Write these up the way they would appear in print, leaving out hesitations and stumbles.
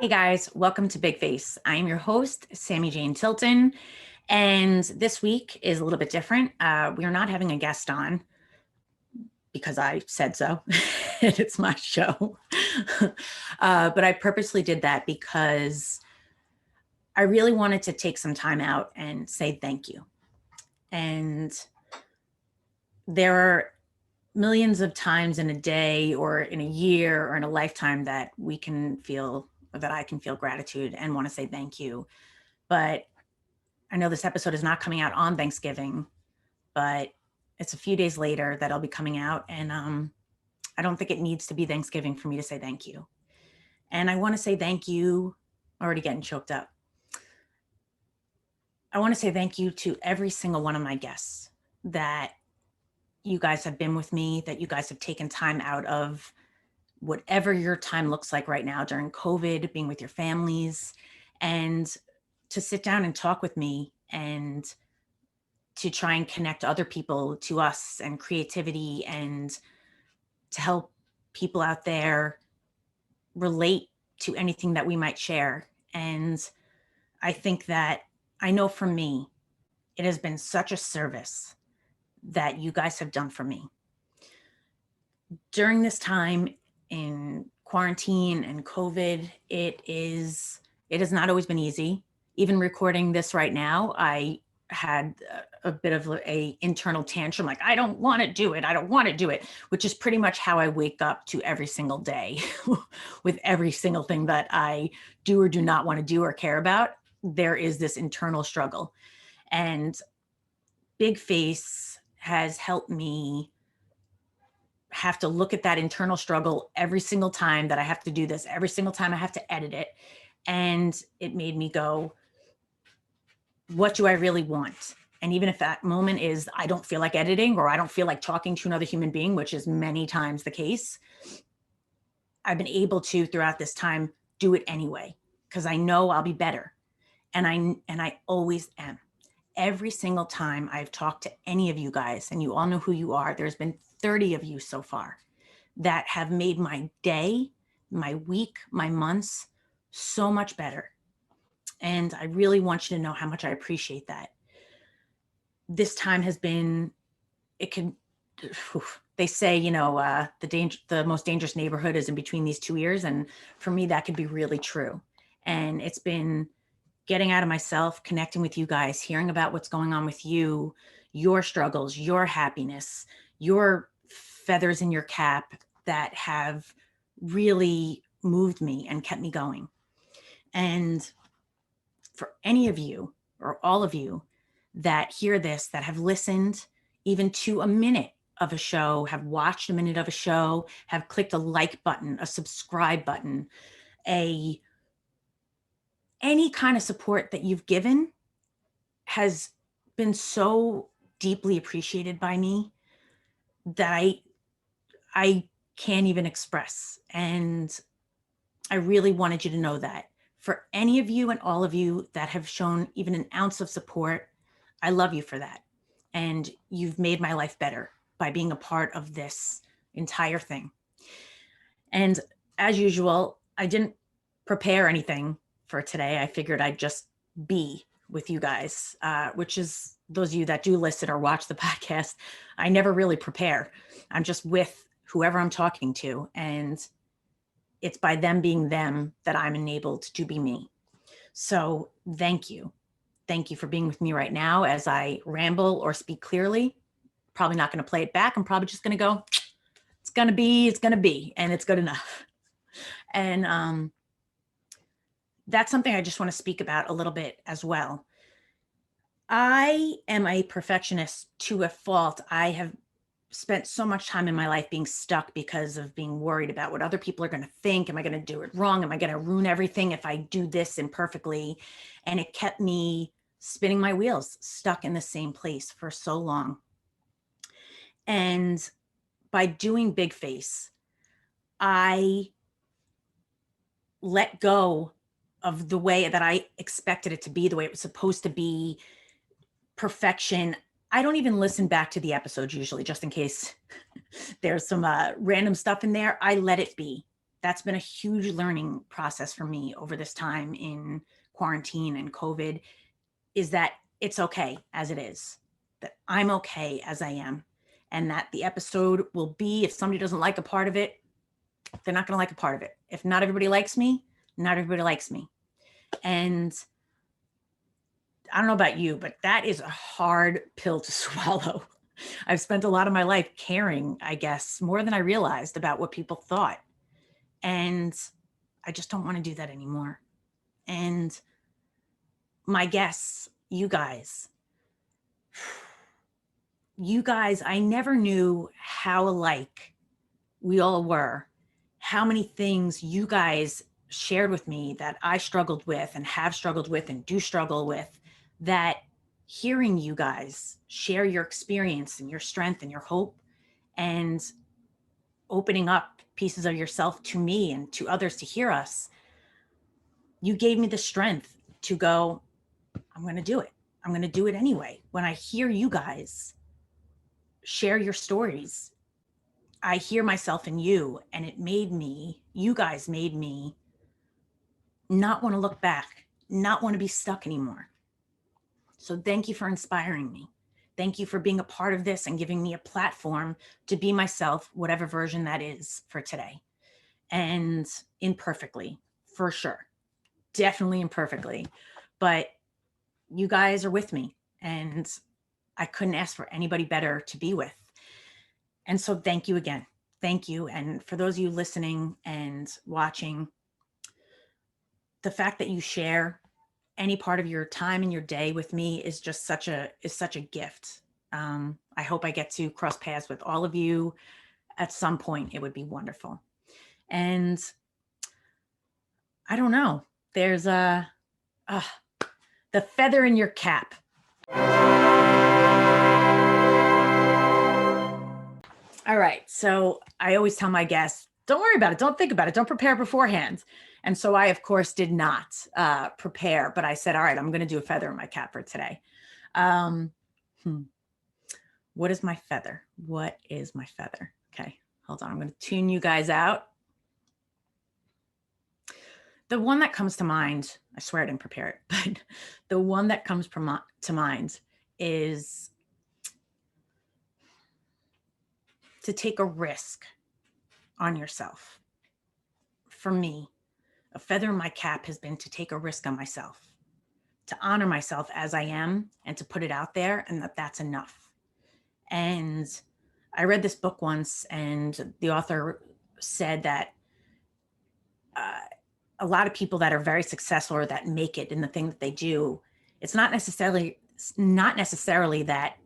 guys, welcome to Big Face. I'm your host, Sammy Jane Tilton, and this week is a little bit different. We are not having a guest on because I said so, and it's my show. But I purposely did that because I really wanted to take some time out and say thank you. And there are millions of times in a day or in a year or in a lifetime that I can feel gratitude and want to say thank you. But I know this episode is not coming out on Thanksgiving, but it's a few days later that I'll be coming out. And I don't think it needs to be Thanksgiving for me to say thank you. And I want to say thank you. Already getting choked up. I want to say thank you to every single one of my guests that you guys have been with me, that you guys have taken time out of whatever your time looks like right now during COVID, being with your families, and to sit down and talk with me and to try and connect other people to us and creativity and to help people out there relate to anything that we might share. And I think that I know for me, it has been such a service that you guys have done for me. During this time in quarantine and COVID, it has not always been easy. Even recording this right now, I had a bit of a internal tantrum, like, I don't want to do it, which is pretty much how I wake up to every single day with every single thing that I do or do not want to do or care about. There is this internal struggle. And Big Face has helped me have to look at that internal struggle every single time that I have to do this, every single time I have to edit it. And it made me go, what do I really want? And even if that moment is, I don't feel like editing or I don't feel like talking to another human being, which is many times the case, I've been able to, throughout this time, do it anyway, because I know I'll be better. And I always am. Every single time I've talked to any of you guys, and you all know who you are, there's been 30 of you so far that have made my day, my week, my months so much better. And I really want you to know how much I appreciate that. This time has been, they say, the most dangerous neighborhood is in between these two ears. And for me, that could be really true. And it's been getting out of myself, connecting with you guys, hearing about what's going on with you, your struggles, your happiness, your feathers in your cap that have really moved me and kept me going. And for any of you or all of you that hear this, that have listened even to a minute of a show, have watched a minute of a show, have clicked a like button, a subscribe button, any kind of support that you've given has been so deeply appreciated by me that I can't even express. And I really wanted you to know that. For any of you and all of you that have shown even an ounce of support, I love you for that. And you've made my life better by being a part of this entire thing. And as usual, I didn't prepare anything for today. I figured I'd just be with you guys, which is those of you that do listen or watch the podcast. I never really prepare. I'm just with whoever I'm talking to. And it's by them being them that I'm enabled to be me. So thank you. Thank you for being with me right now as I ramble or speak clearly. Probably not going to play it back. I'm probably just going to go, it's going to be, and it's good enough. And that's something I just want to speak about a little bit as well. I am a perfectionist to a fault. I have spent so much time in my life being stuck because of being worried about what other people are going to think. Am I going to do it wrong? Am I going to ruin everything if I do this imperfectly? And it kept me spinning my wheels, stuck in the same place for so long. And by doing Big Face, I let go of the way that I expected it to be, the way it was supposed to be, perfection. I don't even listen back to the episodes usually, just in case there's some random stuff in there. I let it be. that's been a huge learning process for me over this time in quarantine and COVID, is that it's okay as it is, that I'm okay as I am, and that the episode will be, if somebody doesn't like a part of it, they're not going to like a part of it. If not everybody likes me, not everybody likes me. And I don't know about you, but that is a hard pill to swallow. I've spent a lot of my life caring, I guess, more than I realized about what people thought. And I just don't want to do that anymore. And my guests, you guys, I never knew how alike we all were, how many things you guys shared with me that I struggled with and have struggled with and do struggle with, that hearing you guys share your experience and your strength and your hope and opening up pieces of yourself to me and to others to hear us, you gave me the strength to go, I'm going to do it. I'm going to do it anyway. When I hear you guys share your stories, I hear myself in you, and you guys made me not want to look back, not want to be stuck anymore. So thank you for inspiring me. Thank you for being a part of this and giving me a platform to be myself, whatever version that is for today. And imperfectly, for sure. Definitely imperfectly. But you guys are with me, and I couldn't ask for anybody better to be with. And so thank you again. Thank you. And for those of you listening and watching, the fact that you share any part of your time and your day with me is just such a gift. I hope I get to cross paths with all of you at some point. It would be wonderful. And I don't know, there's the feather in your cap. All right. So I always tell my guests, don't worry about it. Don't think about it. Don't prepare beforehand. And so I, of course, did not prepare, but I said, all right, I'm going to do a feather in my cap for today. What is my feather? What is my feather? Okay, hold on. I'm going to tune you guys out. The one that comes to mind, I swear I didn't prepare it, but the one that comes to mind is to take a risk on yourself. For me, a feather in my cap has been to take a risk on myself, to honor myself as I am, and to put it out there, and that's enough. And I read this book once, and the author said that a lot of people that are very successful or that make it in the thing that they do, it's not necessarily that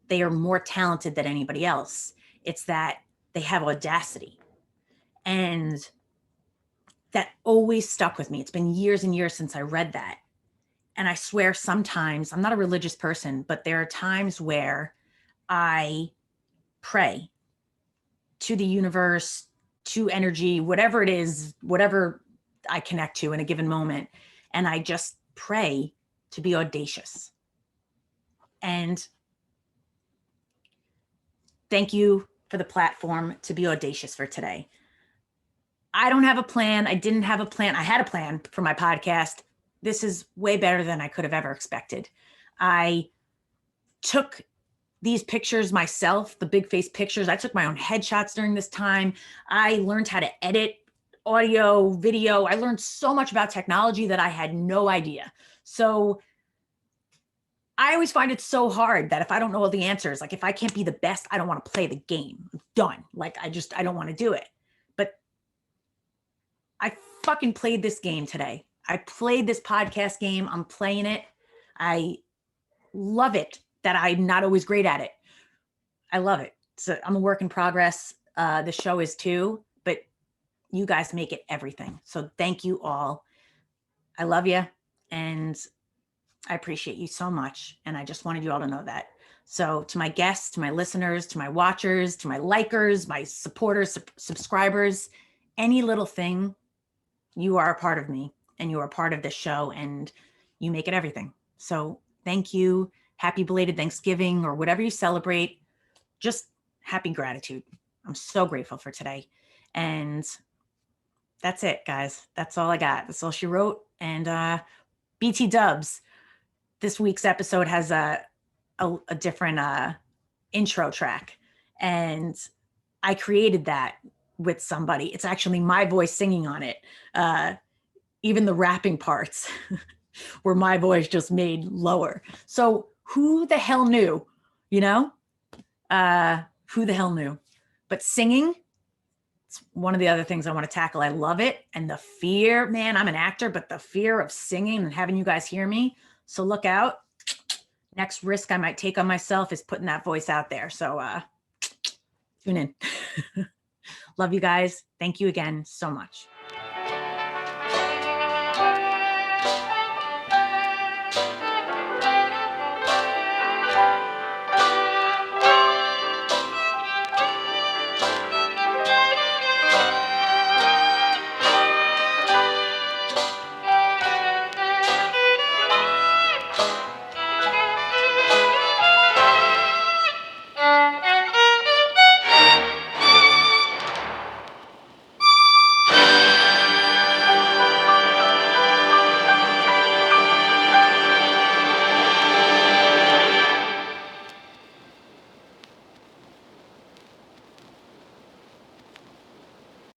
they are more talented than anybody else. It's that they have audacity. And that always stuck with me. It's been years and years since I read that. And I swear sometimes, I'm not a religious person, but there are times where I pray to the universe, to energy, whatever it is, whatever I connect to in a given moment. And I just pray to be audacious. And thank you for the platform to be audacious for today. I don't have a plan. I didn't have a plan. I had a plan for my podcast. This is way better than I could have ever expected. I took these pictures myself, the Big Face pictures. I took my own headshots during this time. I learned how to edit audio, video. I learned so much about technology that I had no idea. So I always find it so hard that if I don't know all the answers, like if I can't be the best, I don't want to play the game. I'm done. Like I don't want to do it. But I fucking played this game today. I played this podcast game. I'm playing it. I love it that I'm not always great at it. I love it. So I'm a work in progress. The show is too, but you guys make it everything. So thank you all. I love you. And I appreciate you so much. And I just wanted you all to know that. So to my guests, to my listeners, to my watchers, to my likers, my supporters, subscribers, any little thing, you are a part of me and you are a part of this show and you make it everything. So thank you. Happy belated Thanksgiving or whatever you celebrate. Just happy gratitude. I'm so grateful for today. And That's it, guys. That's all I got. That's all she wrote. And BT Dubs, this week's episode has a different intro track. And I created that with somebody. It's actually my voice singing on it. Even the rapping parts were my voice just made lower. So who the hell knew? You know? Who the hell knew? But singing, it's one of the other things I want to tackle. I love it. And the fear, man, I'm an actor, but the fear of singing and having you guys hear me. So look out. Next risk I might take on myself is putting that voice out there. So tune in. Love you guys. Thank you again so much.